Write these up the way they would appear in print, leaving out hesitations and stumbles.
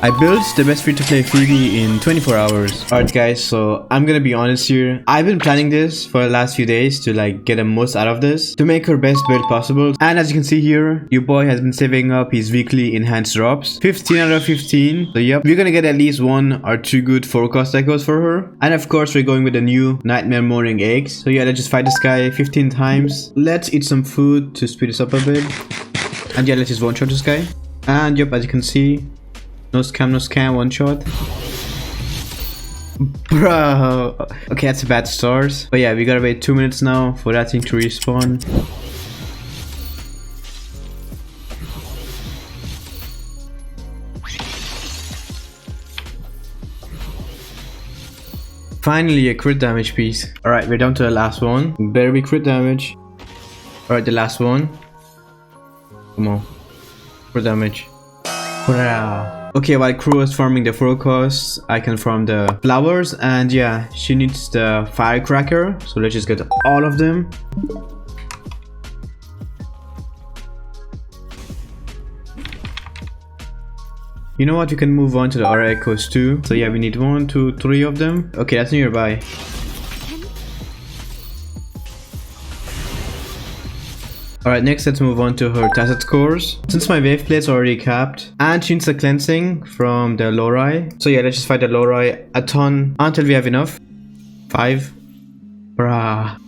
I built the best free-to-play Phoebe in 24 hours. Alright guys, so I'm gonna be honest here. I've been planning this for the last few days to get the most out of this, to make her best build possible. And as you can see here, your boy has been saving up his weekly enhanced drops. 15 out of 15. So yep, we're gonna get at least 1 or 2 good forecast echoes for her. And of course, we're going with the new Nightmare Morning eggs. So yeah, let's just fight this guy 15 times. Let's eat some food to speed this up a bit. And yeah, let's just one-shot this guy. And yep, as you can see, no scam, one shot. Bro. Okay, that's a bad start. But yeah, we gotta wait 2 minutes now for that thing to respawn. Finally, a crit damage piece. Alright, we're down to the last one. Better be crit damage. Alright, the last one. Come on. Crit damage. Hurrah. Okay, while crew is farming the forecast, I can farm the flowers, and yeah, she needs the firecracker, so let's just get all of them. You know what, we can move on to the aura echoes too. So yeah, we need 1, 2, 3 of them. Okay, that's nearby. Alright, next let's move on to her tacit cores. Since my wave plate's already capped, and she needs the cleansing from the Lori. So yeah, let's just fight the Lori a ton until we have enough. 5. Brah.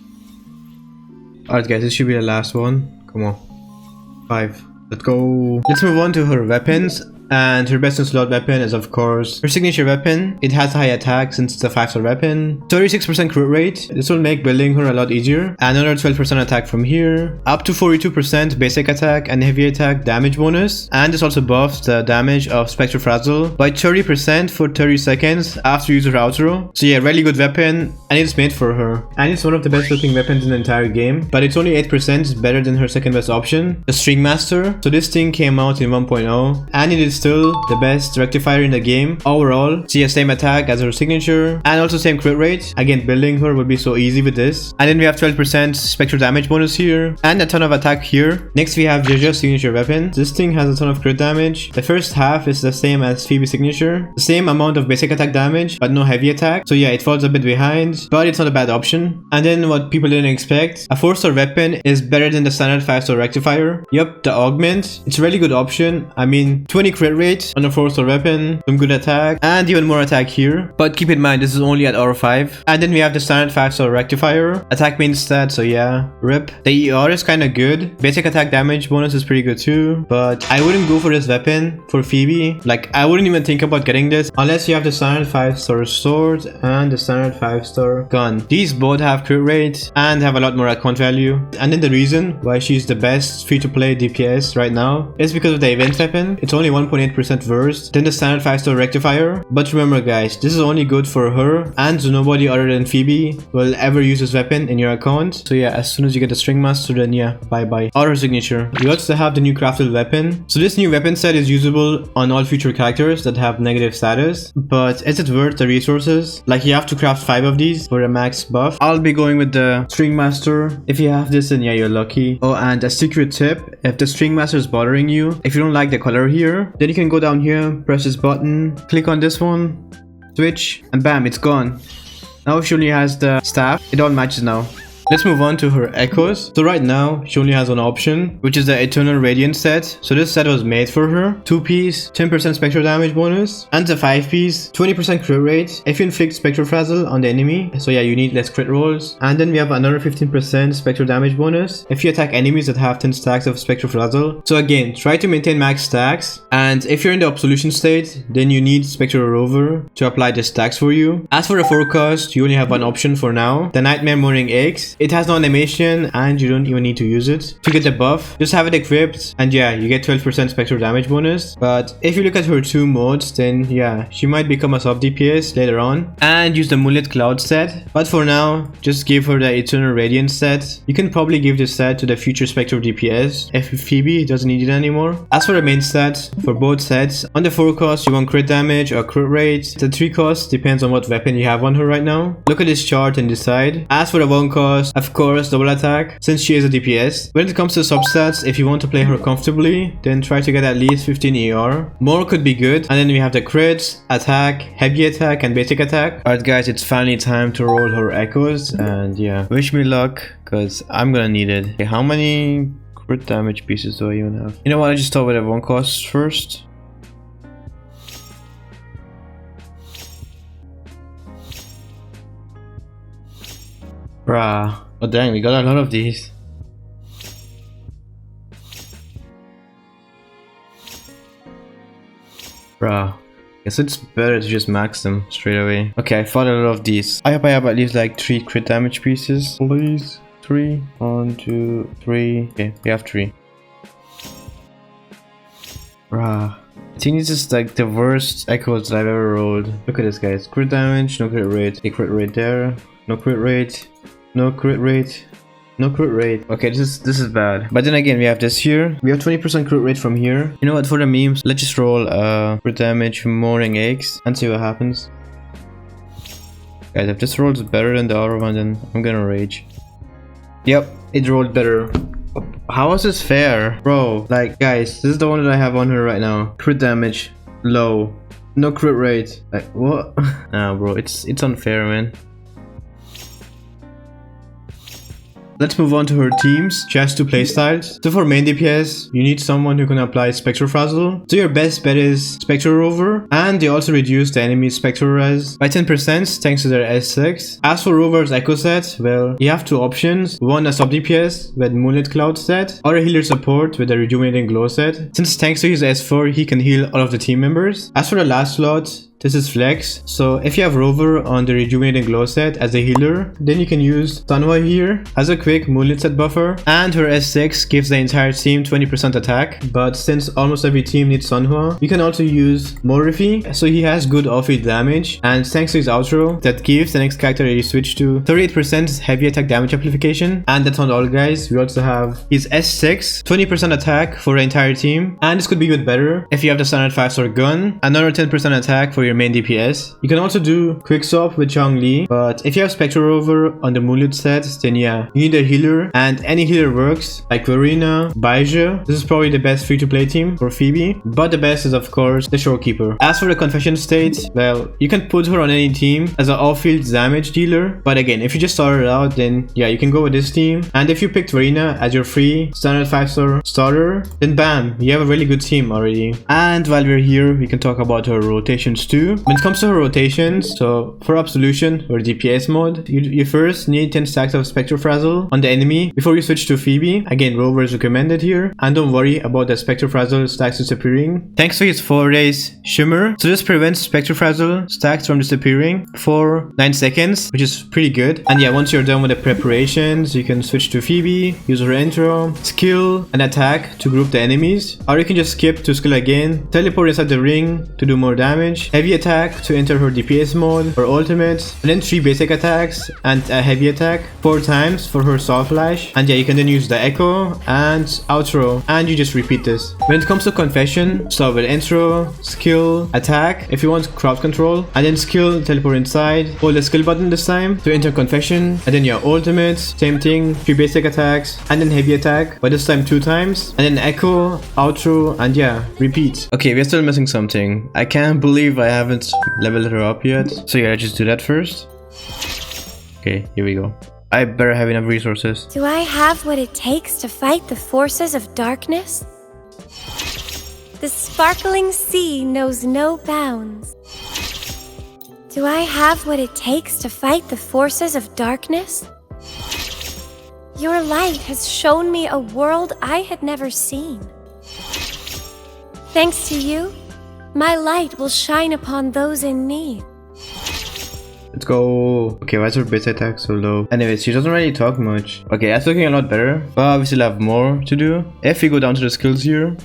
Alright guys, this should be the last one. Come on. 5. Let's go. Let's move on to her weapons. And her best in slot weapon is of course her signature weapon. It has high attack since it's a 5-star weapon. 36% crit rate. This will make building her a lot easier. Another 12% attack from here. Up to 42% basic attack and heavy attack damage bonus. And this also buffs the damage of Spectre Frazzle by 30% for 30 seconds after user outro. So yeah, really good weapon, and it's made for her. And it's one of the best looking weapons in the entire game. But it's only 8% better than her second best option, the String Master. So this thing came out in 1.0 and it is still the best rectifier in the game overall. She has same attack as her signature and also same crit rate. Again, building her would be so easy with this. And then we have 12% spectral damage bonus here and a ton of attack here. Next we have Jaja's signature weapon. This thing has a ton of crit damage. The first half is the same as Phoebe's signature, the same amount of basic attack damage but no heavy attack. So yeah, it falls a bit behind, but it's not a bad option. And then what people didn't expect, a 4-star weapon is better than the standard 5-star rectifier. Yup, the augment. It's a really good option. I mean, 20 crit rate on a 4-star weapon, some good attack, and even more attack here. But keep in mind, this is only at aura 5. And then we have the standard 5-star rectifier. Attack main stat, so yeah, rip. The ER is kinda good. Basic attack damage bonus is pretty good too. But I wouldn't go for this weapon for Phoebe. I wouldn't even think about getting this unless you have the standard 5-star sword and the standard 5-star gun. These both have crit rate and have a lot more account value. And then the reason why she's the best free-to-play DPS right now is because of the event weapon. It's only 1.8% worse than the standard 5-star rectifier. But remember guys, this is only good for her, and nobody other than Phoebe will ever use this weapon in your account. So yeah, as soon as you get the String Master, then yeah, bye bye. Auto signature. We also have the new crafted weapon. So this new weapon set is usable on all future characters that have negative status. But is it worth the resources? You have to craft 5 of these for a max buff. I'll be going with the String Master. If you have this, then yeah, you're lucky. Oh, and a secret tip, if the String Master is bothering you, if you don't like the color here, then you can go down here, press this button, click on this one, switch, and bam, it's gone. Now she only has the staff. It all matches now. Let's move on to her echoes. So right now, she only has one option, which is the Eternal Radiant set. So this set was made for her. 2-piece, 10% spectral damage bonus, and the 5-piece, 20% crit rate if you inflict Spectral Frazzle on the enemy. So yeah, you need less crit rolls. And then we have another 15% spectral damage bonus if you attack enemies that have 10 stacks of Spectral Frazzle. So again, try to maintain max stacks. And if you're in the absolution state, then you need Spectral Rover to apply the stacks for you. As for the forecast, you only have one option for now, the Nightmare Morning eggs. It has no animation and you don't even need to use it. To get the buff, just have it equipped and yeah, you get 12% spectral damage bonus. But if you look at her 2 modes, then yeah, she might become a sub DPS later on and use the Moonlit Cloud set. But for now, just give her the Eternal Radiance set. You can probably give this set to the future spectral DPS if Phoebe doesn't need it anymore. As for the main stats for both sets, on the forecast you want crit damage or crit rate. The 3 cost depends on what weapon you have on her right now. Look at this chart and decide. As for the 1 cost, plus, of course, double attack, since she is a DPS. When it comes to substats, if you want to play her comfortably, then try to get at least 15 ER. More could be good. And then we have the crits, attack, heavy attack, and basic attack. Alright guys, it's finally time to roll her echoes. And yeah, wish me luck, because I'm gonna need it. Okay, how many crit damage pieces do I even have? You know what, I just start with everyone costs first. Bruh. Oh dang, we got a lot of these. Bruh. Guess it's better to just max them straight away. Okay, I fought a lot of these. I hope I have at least like 3 crit damage pieces. Please. 3. 1, 2, 3. Okay, we have 3. Bruh. I think this is like the worst echoes that I've ever rolled. Look at this, guys. Crit damage, no crit rate. A crit rate there. No crit rate. No crit rate. No crit rate. Okay, this is bad. But then again, we have this here. We have 20% crit rate from here. You know what? For the memes, let's just roll crit damage from morning eggs and see what happens. Guys, if this rolls better than the other one, then I'm gonna rage. Yep, it rolled better. How is this fair? Bro, like, guys, this is the one that I have on her right now. Crit damage, low. No crit rate. Like, what? Nah, bro, it's unfair, man. Let's move on to her teams. She has 2 playstyles. So for main DPS, you need someone who can apply Spectral Frazzle. So your best bet is Spectral Rover. And they also reduce the enemy's Spectral Res by 10% thanks to their S6. As for Rover's Echo set, well, you have 2 options. One a sub DPS with Moonlit Cloud set, or a healer support with a Rejuvenating Glow set. Since thanks to his S4, he can heal all of the team members. As for the last slot, this is flex, so if you have Rover on the Rejuvenating Glow set as a healer, then you can use Sunhwa here as a quick Moonlit set buffer, and her S6 gives the entire team 20% attack, but since almost every team needs Sunhwa, you can also use Morifi, so he has good off-field damage, and thanks to his outro, that gives the next character that you switch to 38% heavy attack damage amplification. And that's not all, guys, we also have his S6, 20% attack for the entire team, and this could be good better if you have the standard 5-star gun, another 10% attack for your main DPS. You can also do quick swap with Changli, but if you have Spectral Rover on the Moonlit set, then yeah, you need a healer, and any healer works, like Verena, Baija. This is probably the best free-to-play team for Phoebe, but the best is of course the Shorekeeper. As for the Confession state, well, you can put her on any team as an off-field damage dealer, but again, if you just started out, then yeah, you can go with this team, and if you picked Verena as your free standard 5-star starter, then bam, you have a really good team already. And while we're here, we can talk about her rotations too. When it comes to her rotations, so for Absolution or DPS mode, you first need 10 stacks of Spectral Frazzle on the enemy before you switch to Phoebe. Again, Rover is recommended here, and don't worry about the Spectral Frazzle stacks disappearing. Thanks to his 4 rays Shimmer, so this prevents Spectral Frazzle stacks from disappearing for 9 seconds, which is pretty good. And yeah, once you're done with the preparations, you can switch to Phoebe, use her intro, skill, and attack to group the enemies, or you can just skip to skill again, teleport inside the ring to do more damage, heavy attack to enter her DPS mode or ultimate, and then 3 basic attacks and a heavy attack 4 times for her soft flash. And yeah, you can then use the echo and outro, and you just repeat this. When it comes to confession, start with intro, skill, attack if you want crowd control, and then skill, teleport inside, hold the skill button this time to enter confession, and then your ultimate, same thing, 3 basic attacks and then heavy attack, but this time 2 times, and then echo, outro, and yeah, repeat. Okay, we're still missing something. I can't believe I haven't leveled her up yet. So yeah, let's just do that first. Okay, here we go. I better have enough resources. Do I have what it takes to fight the forces of darkness? The sparkling sea knows no bounds. Do I have what it takes to fight the forces of darkness? Your light has shown me a world I had never seen. Thanks to you, my light will shine upon those in need. Let's go. Okay, why is her base attack so low? Anyways, she doesn't really talk much. Okay, that's looking a lot better, but we still have more to do. If we go down to the skills here,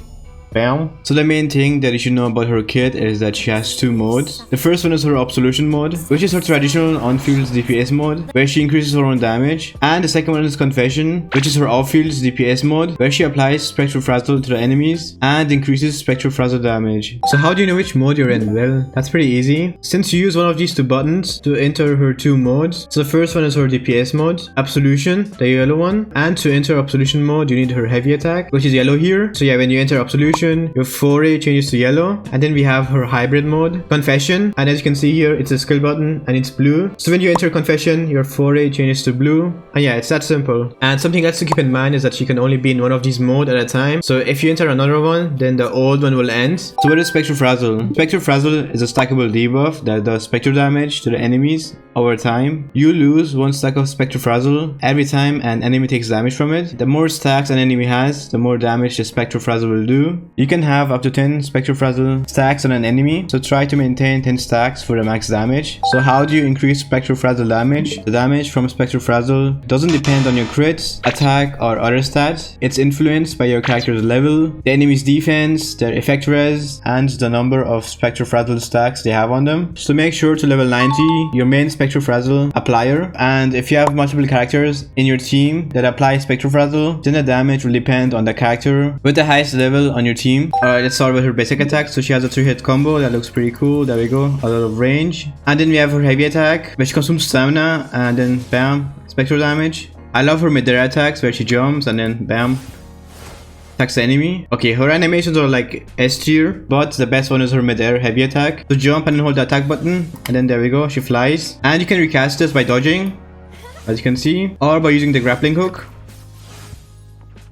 Bam. So the main thing that you should know about her kit is that she has two modes. The first one is her Absolution mode, which is her traditional on-field DPS mode, where she increases her own damage. And the second one is Confession, which is her off-field DPS mode, where she applies Spectral Frazzle to the enemies and increases Spectral Frazzle damage. So how do you know which mode you're in? Well, that's pretty easy. Since you use one of these two buttons to enter her two modes. So the first one is her DPS mode, Absolution, the yellow one. And to enter Absolution mode, you need her heavy attack, which is yellow here. So yeah, when you enter Absolution, your foray changes to yellow. And then we have her hybrid mode, Confession. And as you can see here, it's a skill button and it's blue. So when you enter Confession, your foray changes to blue. And yeah, it's that simple. And something else to keep in mind is that she can only be in one of these modes at a time. So if you enter another one, then the old one will end. So what is Spectral Frazzle? Spectral Frazzle is a stackable debuff that does spectral damage to the enemies over time. You lose one stack of Spectral Frazzle every time an enemy takes damage from it. The more stacks an enemy has, the more damage the Spectral Frazzle will do. You can have up to 10 Spectral Frazzle stacks on an enemy, so try to maintain 10 stacks for the max damage. So how do you increase Spectral Frazzle damage? The damage from Spectral Frazzle doesn't depend on your crits, attack or other stats. It's influenced by your character's level, the enemy's defense, their effect res, and the number of Spectral Frazzle stacks they have on them. So make sure to level 90 your main Spectral Frazzle applier, and if you have multiple characters in your team that apply Spectral Frazzle, then the damage will depend on the character with the highest level on your team. Alright, let's start with her basic attack. So she has a 3-hit combo that looks pretty cool. There we go, a lot of range. And then we have her heavy attack, which consumes stamina, and then bam, spectral damage. I love her mid-air attacks where she jumps and then bam, attacks the enemy. Okay, her animations are like S tier, but the best one is her mid-air heavy attack. So jump and then hold the attack button, and then there we go, she flies. And you can recast this by dodging, as you can see, or by using the grappling hook.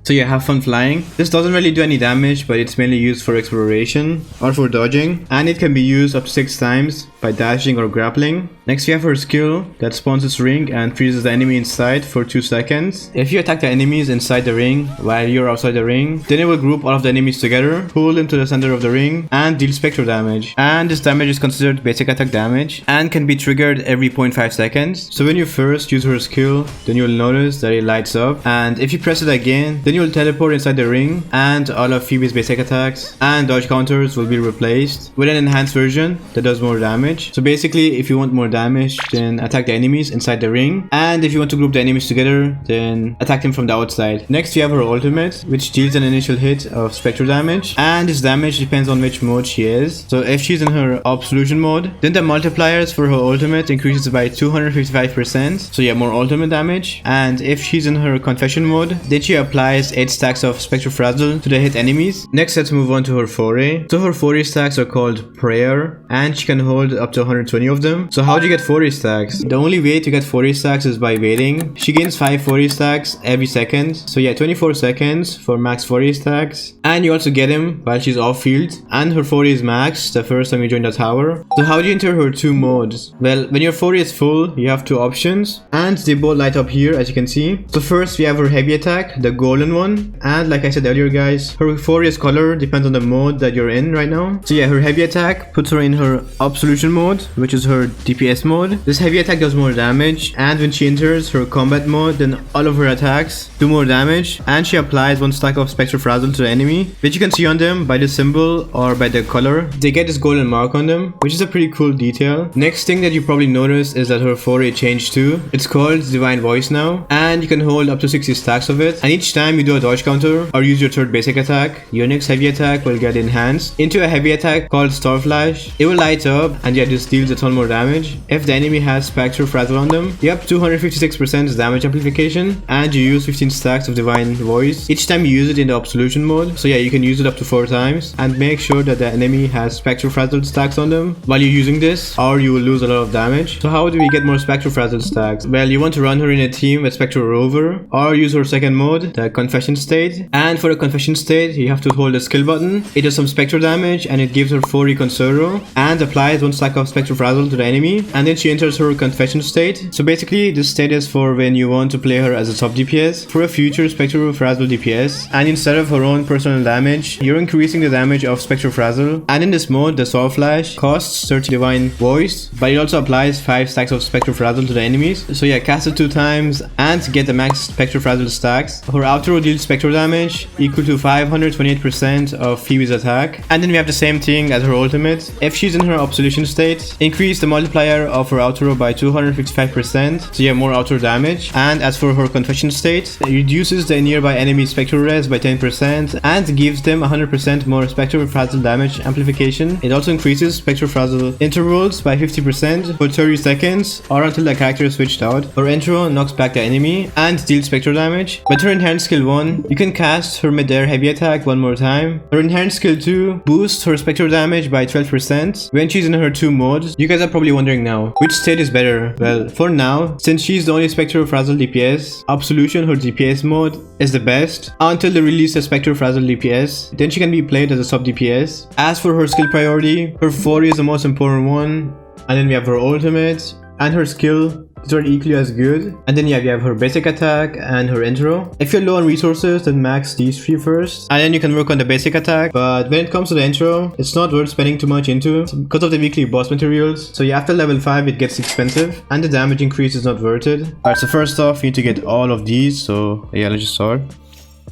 So yeah, have fun flying. This doesn't really do any damage, but it's mainly used for exploration or for dodging, and it can be used up to 6 times by dashing or grappling. Next we have her skill that spawns this ring and freezes the enemy inside for 2 seconds. If you attack the enemies inside the ring while you're outside the ring, then it will group all of the enemies together, pull them to the center of the ring, and deal spectral damage. And this damage is considered basic attack damage and can be triggered every 0.5 seconds. So when you first use her skill, then you'll notice that it lights up, and if you press it again, then you'll teleport inside the ring, and all of Phoebe's basic attacks and dodge counters will be replaced with an enhanced version that does more damage. So basically, if you want more damage, then attack the enemies inside the ring, and if you want to group the enemies together, then attack them from the outside. Next, you have her ultimate, which deals an initial hit of spectral damage, and this damage depends on which mode she is. So if she's in her Absolution mode, then the multipliers for her ultimate increases by 255%, so yeah, more ultimate damage. And if she's in her Confession mode, then she applies 8 stacks of Spectral Frazzle to the hit enemies. Next, let's move on to her foray. So her foray stacks are called Prayer, and she can hold up to 120 of them. So how do you get foray stacks? The only way to get foray stacks is by waiting. She gains 5 foray stacks every second. So yeah, 24 seconds for max foray stacks. And you also get him while she's off field. And her foray is max the first time you join the tower. So how do you enter her 2 modes? Well, when your foray is full, you have 2 options, and they both light up here as you can see. So first we have her heavy attack, the golden one. And like I said earlier guys, her forays color depends on the mode that you're in right now. So yeah, her heavy attack puts her in her Absolution mode, which is her DPS mode. This heavy attack does more damage, and when she enters her combat mode, then all of her attacks do more damage, and she applies 1 stack of Spectral Frazzle to the enemy, which you can see on them by the symbol or by the color. They get this golden mark on them, which is a pretty cool detail. Next thing that you probably noticed is that her foray changed too. It's called Divine Voice now, and you can hold up to 60 stacks of it, and each time you do a dodge counter or use your 3rd basic attack, your next heavy attack will get enhanced into a heavy attack called Star Flash. It will light up, and yeah, this deals a ton more damage. If the enemy has Spectral Frazzle on them, you have 256% damage amplification, and you use 15 stacks of Divine Voice each time you use it in the Absolution mode. So yeah, you can use it up to 4 times, and make sure that the enemy has Spectral Frazzle stacks on them while you're using this, or you will lose a lot of damage. So how do we get more Spectral Frazzle stacks? Well, you want to run her in a team with Spectral Rover, or use her 2nd mode, the Confession state. And for the Confession state, you have to hold the skill button. It does some spectral damage, and it gives her 4 recon Zero, and applies 1 stack stack of Spectral Frazzle to the enemy, and then she enters her confession state. So basically, this state is for when you want to play her as a top DPS for a future Spectral Frazzle DPS, and instead of her own personal damage, you're increasing the damage of Spectral Frazzle. And in this mode, the Soul Flash costs 30 Divine Voice, but it also applies 5 stacks of Spectral Frazzle to the enemies. So yeah, cast it 2 times and get the max Spectral Frazzle stacks. Her outro deals spectral damage equal to 528% of Phoebe's attack. And then we have the same thing as her ultimate. If she's in her absolution state, increase the multiplier of her outro by 255%, so yeah, more outro damage. And as for her confession state, it reduces the nearby enemy spectral res by 10% and gives them 100% more Spectral Frazzle damage amplification. It also increases Spectral Frazzle intervals by 50% for 30 seconds or until the character is switched out. Her intro knocks back the enemy and deals spectral damage. With her inherent skill 1, you can cast her mid-air heavy attack one more time. Her inherent skill 2 boosts her spectral damage by 12% when she's in her 2 modes. You guys are probably wondering now, which state is better? Well, for now, since she's the only Spectral Frazzle DPS, Absolution, her DPS mode, is the best until they release a Spectral Frazzle DPS. Then she can be played as a sub DPS. As for her skill priority, her 4 is the most important one, and then we have her ultimate and her skill. These are equally as good. And then yeah, we have her basic attack and her intro. If you're low on resources, then max these 3 first, and then you can work on the basic attack. But when it comes to the intro, it's not worth spending too much into because of the weekly boss materials. So yeah, after level 5 it gets expensive and the damage increase is not worth it. Alright, so first off you need to get all of these. So yeah, let's just start.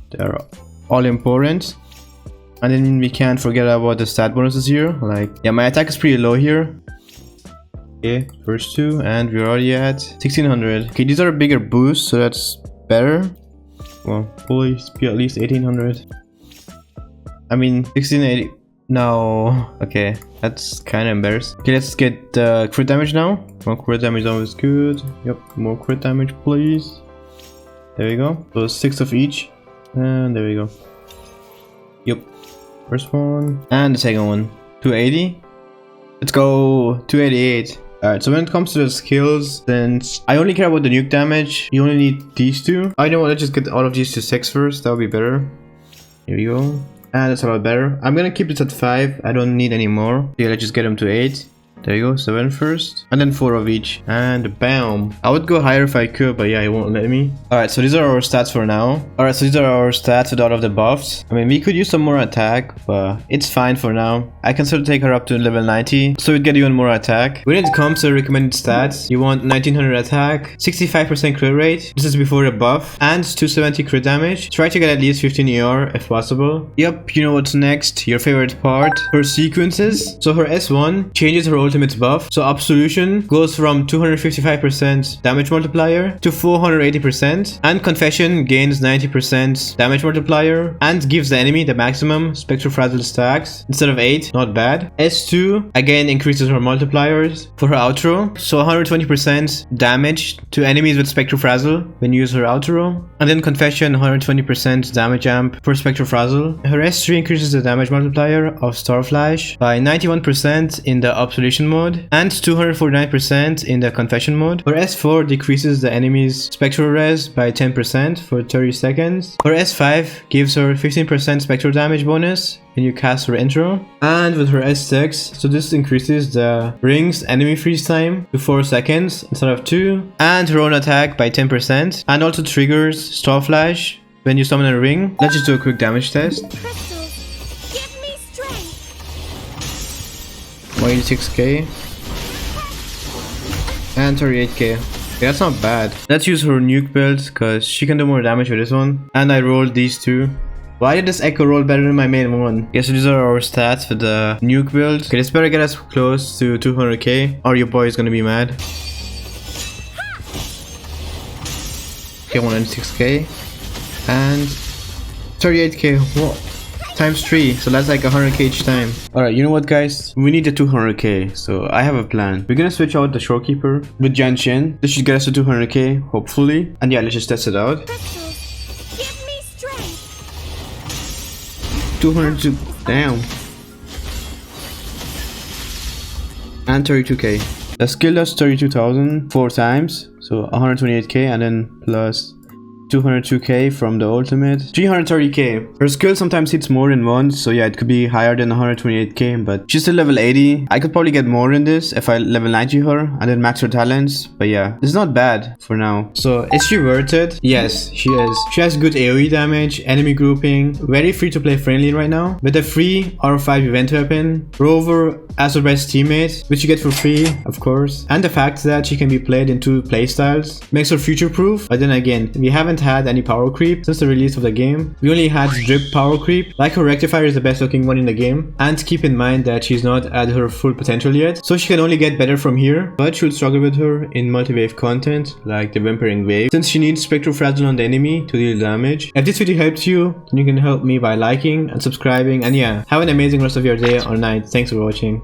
They're all important. And then we can't forget about the stat bonuses here. Like yeah, my attack is pretty low here. Okay, first 2, and we're already at 1600. Okay, these are bigger boosts, so that's better. Well, please be at least 1800. I mean, 1680. No. Okay, that's kind of embarrassing. Okay, let's get crit damage now. More crit damage is always good. Yep, more crit damage, please. There we go. So 6 of each. And there we go. Yep. First one. And the second one. 280. Let's go 288. Alright, so when it comes to the skills, since I only care about the nuke damage, you only need these 2. I know what, let's just get all of these to 6 first, that would be better. Here we go. And that's a lot better. I'm gonna keep this at 5, I don't need any more. Yeah, let's just get them to 8. There you go, 7 first. And then 4 of each. And bam. I would go higher if I could, but yeah, it won't let me. Alright, so these are our stats for now. Alright, so these are our stats with all of the buffs. I mean, we could use some more attack, but it's fine for now. I can sort of take her up to level 90, so we'd get even more attack. When it comes to recommended stats, you want 1900 attack, 65% crit rate, this is before the buff, and 270 crit damage. Try to get at least 15 ER if possible. Yep, you know what's next, your favorite part, her sequences. So her S1 changes her ultimate buff. So Absolution goes from 255% damage multiplier to 480%, and Confession gains 90% damage multiplier and gives the enemy the maximum Spectral Frazzle stacks instead of 8. Not bad. S2 again increases her multipliers for her outro, so 120% damage to enemies with Spectral Frazzle when you use her outro, and then Confession 120% damage amp for Spectral Frazzle. Her S3 increases the damage multiplier of Star Flash by 91% in the Absolution mode and 249% in the Confession mode. Her S4 decreases the enemy's spectral res by 10% for 30 seconds. Her S5 gives her 15% spectral damage bonus when you cast her intro. And with her S6, so this increases the ring's enemy freeze time to 4 seconds instead of 2, and her own attack by 10%, and also triggers Star Flash when you summon a ring. Let's just do a quick damage test. Crystals, give me strength. 186k and 38k. Yeah, that's not bad. Let's use her nuke build because she can do more damage with this one. And I rolled these 2. Why did this echo roll better than my main one? Yeah, so these are our stats for the nuke build. Okay, this better get us close to 200k or your boy is gonna be mad. Okay, 196k and 38k. What? Times 3, so that's like 100k each time. Alright, you know what guys? We need a 200k, so I have a plan. We're gonna switch out the Shorekeeper with Janshin. This should get us to 200k, hopefully. And yeah, let's just test it out. Crystals, give me strength. 202, damn. And 32k. The skill does 32,000 4 times, so 128k, and then plus 202k from the ultimate. 330k. Her skill sometimes hits more than once, so yeah, it could be higher than 128k, but she's still level 80. I could probably get more than this if I level 90 her and then max her talents, but yeah, it's not bad for now. So is she worth it? Yes, she is. She has good AoE damage, enemy grouping, very free to play friendly right now, with a free R5 event weapon, Rover as her best teammate, which you get for free, of course, and the fact that she can be played in 2 playstyles makes her future proof. But then again, we haven't had any power creep since the release of the game. We only had drip power creep. Like, her rectifier is the best looking one in the game, and keep in mind that she's not at her full potential yet, so she can only get better from here, but you'll struggle with her in multi-wave content like the Wuthering Waves, since she needs Spectrofragile on the enemy to deal damage. If this video helped you, then you can help me by liking and subscribing, and yeah, have an amazing rest of your day or night. Thanks for watching.